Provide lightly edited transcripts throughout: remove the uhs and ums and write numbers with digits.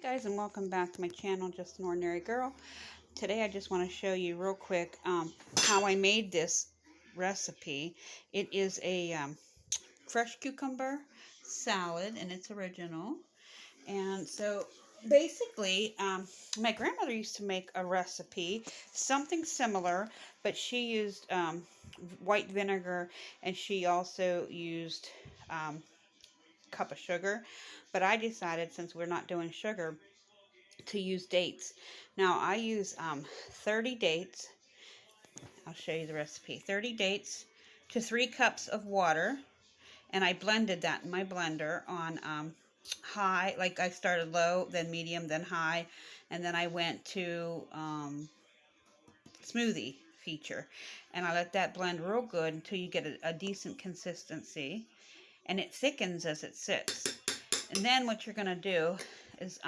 Guys, and welcome back to my channel, Just an Ordinary Girl. Today I just want to show you real quick how I made this recipe. It is a fresh cucumber salad, and it's original. And so basically my grandmother used to make a recipe something similar, but she used white vinegar, and she also used a cup of sugar. But I decided, since we're not doing sugar, to use dates. Now I use 30 dates. I'll show you the recipe. 30 dates to 3 cups of water, and I blended that in my blender on high. Like, I started low, then medium, then high, and then I went to smoothie feature, and I let that blend real good until you get a decent consistency, and it thickens as it sits. And then what you're going to do is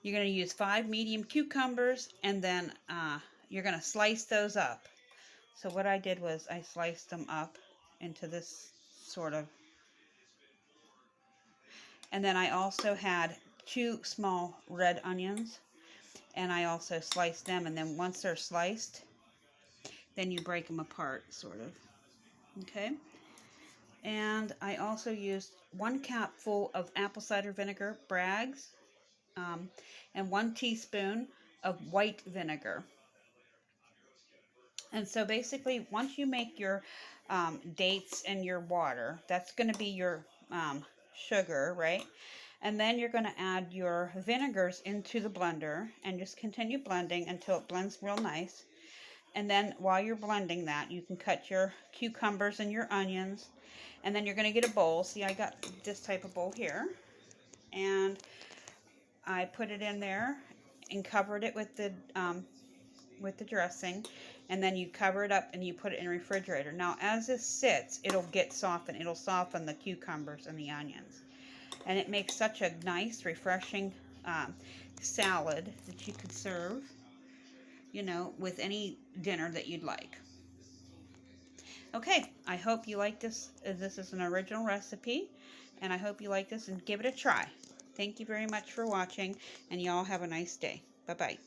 you're going to use 5 medium cucumbers, and then you're going to slice those up. So what I did was I sliced them up into this sort of, and then I also had 2 small red onions, and I also sliced them, and then once they're sliced, then you break them apart, sort of. Okay? And I also used 1 capful of apple cider vinegar, Bragg's, and 1 teaspoon of white vinegar. And so basically, once you make your dates and your water, that's going to be your sugar, right? And then you're going to add your vinegars into the blender and just continue blending until it blends real nice. And then while you're blending that, you can cut your cucumbers and your onions. And then you're going to get a bowl. See, I got this type of bowl here. And I put it in there and covered it with the dressing, and then you cover it up and you put it in the refrigerator. Now, as this sits, it'll get softened. It'll soften the cucumbers and the onions, and it makes such a nice, refreshing salad that you could serve, you know, with any dinner that you'd like. Okay, I hope you like this. This is an original recipe, and I hope you like this and give it a try. Thank you very much for watching, and y'all have a nice day. Bye-bye.